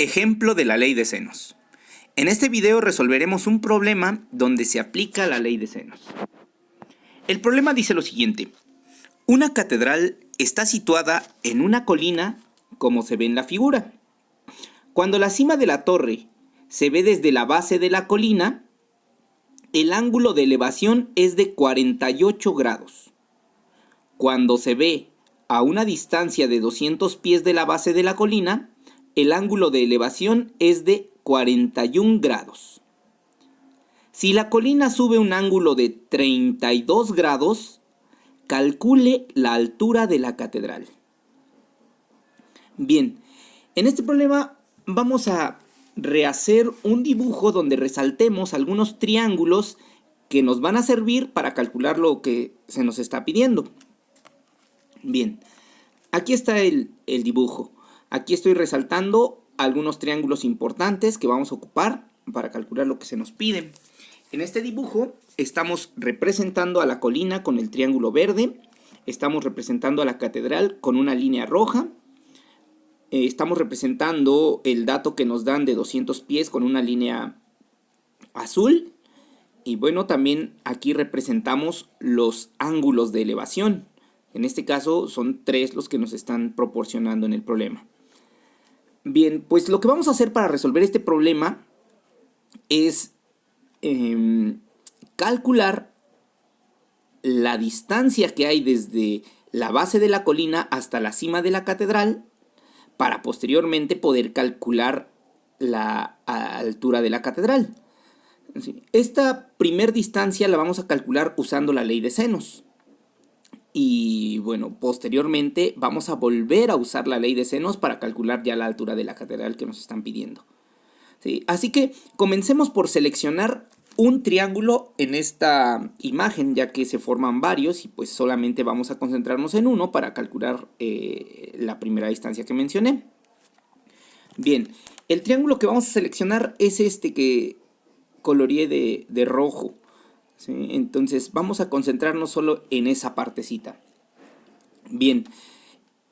Ejemplo de la ley de senos. En este video resolveremos un problema donde se aplica la ley de senos. El problema dice lo siguiente. Una catedral está situada en una colina, como se ve en la figura. Cuando la cima de la torre se ve desde la base de la colina, el ángulo de elevación es de 48 grados. Cuando se ve a una distancia de 200 pies de la base de la colina, el ángulo de elevación es de 41 grados. Si la colina sube un ángulo de 32 grados, calcule la altura de la catedral. Bien, en este problema vamos a rehacer un dibujo donde resaltemos algunos triángulos que nos van a servir para calcular lo que se nos está pidiendo. Bien, aquí está el dibujo. Aquí estoy resaltando algunos triángulos importantes que vamos a ocupar para calcular lo que se nos pide. En este dibujo estamos representando a la colina con el triángulo verde, estamos representando a la catedral con una línea roja, estamos representando el dato que nos dan de 200 pies con una línea azul, y bueno, también aquí representamos los ángulos de elevación. En este caso son 3 los que nos están proporcionando en el problema. Bien, pues lo que vamos a hacer para resolver este problema es calcular la distancia que hay desde la base de la colina hasta la cima de la catedral para posteriormente poder calcular la altura de la catedral. Esta primer distancia la vamos a calcular usando la ley de senos. Y bueno, posteriormente vamos a volver a usar la ley de senos para calcular ya la altura de la catedral que nos están pidiendo. ¿Sí? Así que comencemos por seleccionar un triángulo en esta imagen, ya que se forman varios y pues solamente vamos a concentrarnos en uno para calcular la primera distancia que mencioné. Bien, el triángulo que vamos a seleccionar es este que coloreé de rojo. ¿Sí? Entonces vamos a concentrarnos solo en esa partecita. Bien,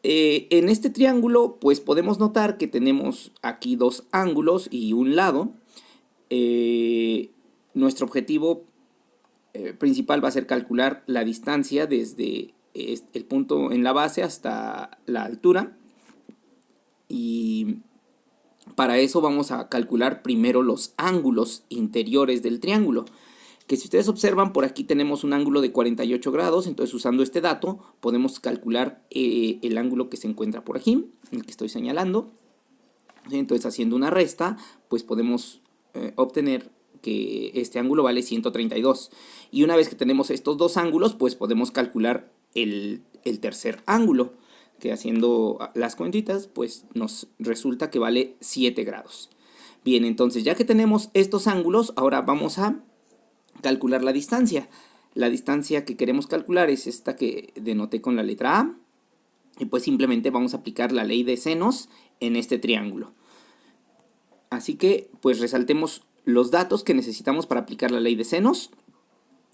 en este triángulo pues podemos notar que tenemos aquí 2 ángulos y un lado. Nuestro objetivo principal va a ser calcular la distancia desde el punto en la base hasta la altura. Y para eso vamos a calcular primero los ángulos interiores del triángulo. Que si ustedes observan, por aquí tenemos un ángulo de 48 grados, entonces usando este dato podemos calcular el ángulo que se encuentra por aquí, el que estoy señalando. Entonces haciendo una resta, pues podemos obtener que este ángulo vale 132. Y una vez que tenemos estos 2 ángulos, pues podemos calcular el tercer ángulo, que haciendo las cuentitas, pues nos resulta que vale 7 grados. Bien, entonces ya que tenemos estos ángulos, ahora vamos a calcular la distancia. La distancia que queremos calcular es esta que denoté con la letra A. Y pues simplemente vamos a aplicar la ley de senos en este triángulo. Así que pues resaltemos los datos que necesitamos para aplicar la ley de senos.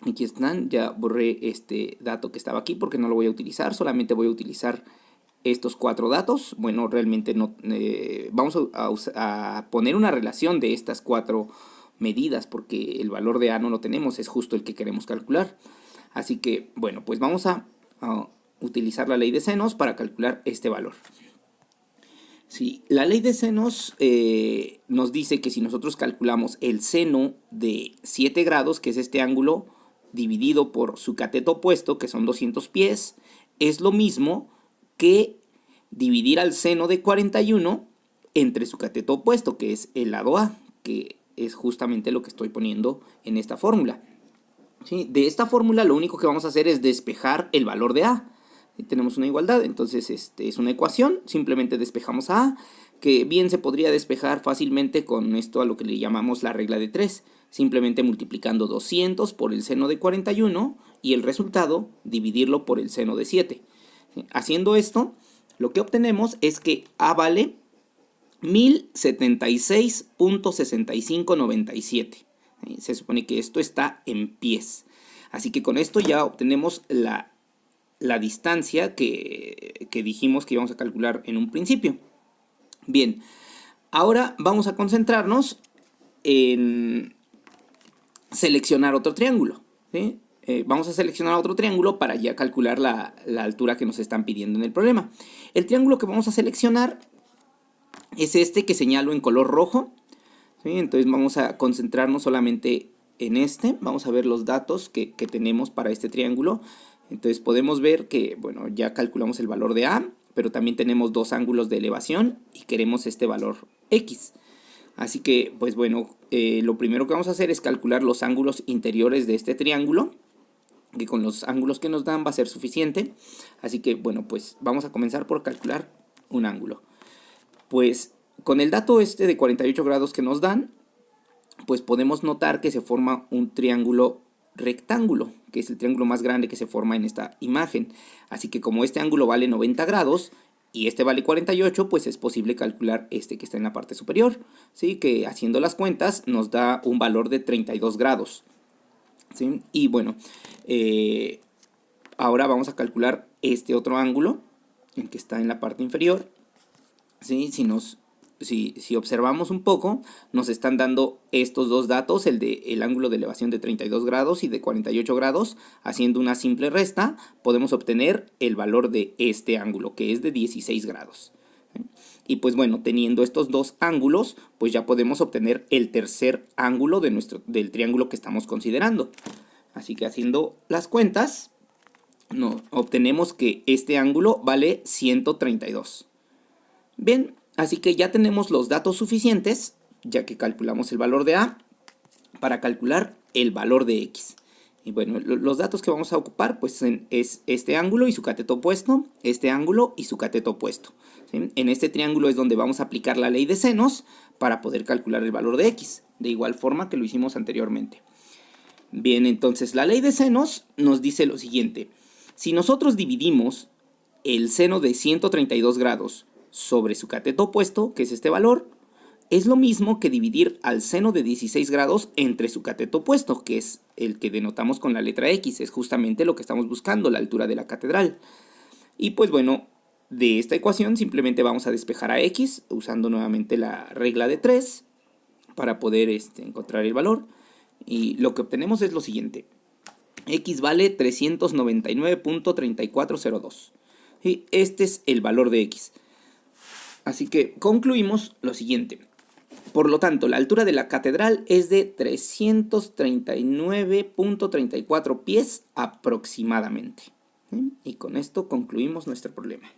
Aquí están, ya borré este dato que estaba aquí porque no lo voy a utilizar, solamente voy a utilizar estos 4 datos. Bueno, realmente no, vamos a poner una relación de estas 4 medidas porque el valor de A no lo tenemos, es justo el que queremos calcular. Así que, bueno, pues vamos a utilizar la ley de senos para calcular este valor. Sí, la ley de senos nos dice que si nosotros calculamos el seno de 7 grados, que es este ángulo, dividido por su cateto opuesto, que son 200 pies, es lo mismo que dividir al seno de 41 entre su cateto opuesto, que es el lado A, que es justamente lo que estoy poniendo en esta fórmula. ¿Sí? De esta fórmula lo único que vamos a hacer es despejar el valor de A. ¿Sí? Tenemos una igualdad, entonces es una ecuación, simplemente despejamos a A, que bien se podría despejar fácilmente con esto a lo que le llamamos la regla de 3, simplemente multiplicando 200 por el seno de 41 y el resultado dividirlo por el seno de 7. ¿Sí? Haciendo esto, lo que obtenemos es que A vale 1076.6597. Se supone que esto está en pies. Así que con esto ya obtenemos la distancia que dijimos que íbamos a calcular en un principio. Bien, Ahora vamos a concentrarnos en seleccionar otro triángulo, ¿sí? Vamos a seleccionar otro triángulo para ya calcular la altura que nos están pidiendo en el problema. El triángulo que vamos a seleccionar es este que señalo en color rojo, ¿sí? Entonces vamos a concentrarnos solamente en este. Vamos a ver los datos que tenemos para este triángulo. Entonces podemos ver que, bueno, ya calculamos el valor de A, pero también tenemos dos ángulos de elevación y queremos este valor X. Así que, pues bueno, lo primero que vamos a hacer es calcular los ángulos interiores de este triángulo, que con los ángulos que nos dan va a ser suficiente. Así que, bueno, pues vamos a comenzar por calcular un ángulo. Pues con el dato este de 48 grados que nos dan, pues podemos notar que se forma un triángulo rectángulo, que es el triángulo más grande que se forma en esta imagen. Así que como este ángulo vale 90 grados y este vale 48, pues es posible calcular este que está en la parte superior, ¿sí? Que haciendo las cuentas nos da un valor de 32 grados. ¿Sí? Y bueno, ahora vamos a calcular este otro ángulo, el que está en la parte inferior. ¿Sí? Si observamos un poco, nos están dando estos dos datos, el ángulo de elevación de 32 grados y de 48 grados. Haciendo una simple resta, podemos obtener el valor de este ángulo, que es de 16 grados. ¿Sí? Y pues bueno, teniendo estos dos ángulos, pues ya podemos obtener el tercer ángulo del triángulo que estamos considerando. Así que haciendo las cuentas, obtenemos que este ángulo vale 132. Bien, así que ya tenemos los datos suficientes, ya que calculamos el valor de A, para calcular el valor de X. Y bueno, los datos que vamos a ocupar pues es este ángulo y su cateto opuesto, este ángulo y su cateto opuesto. ¿Sí? En este triángulo es donde vamos a aplicar la ley de senos para poder calcular el valor de X, de igual forma que lo hicimos anteriormente. Bien, entonces la ley de senos nos dice lo siguiente. Si nosotros dividimos el seno de 132 grados sobre su cateto opuesto, que es este valor, es lo mismo que dividir al seno de 16 grados entre su cateto opuesto, que es el que denotamos con la letra X, es justamente lo que estamos buscando, la altura de la catedral. Y pues bueno, de esta ecuación simplemente vamos a despejar a X usando nuevamente la regla de 3 para poder encontrar el valor. Y lo que obtenemos es lo siguiente. X vale 399.3402. Y este es el valor de X. Así que concluimos lo siguiente. Por lo tanto, la altura de la catedral es de 339.34 pies aproximadamente. Y con esto concluimos nuestro problema.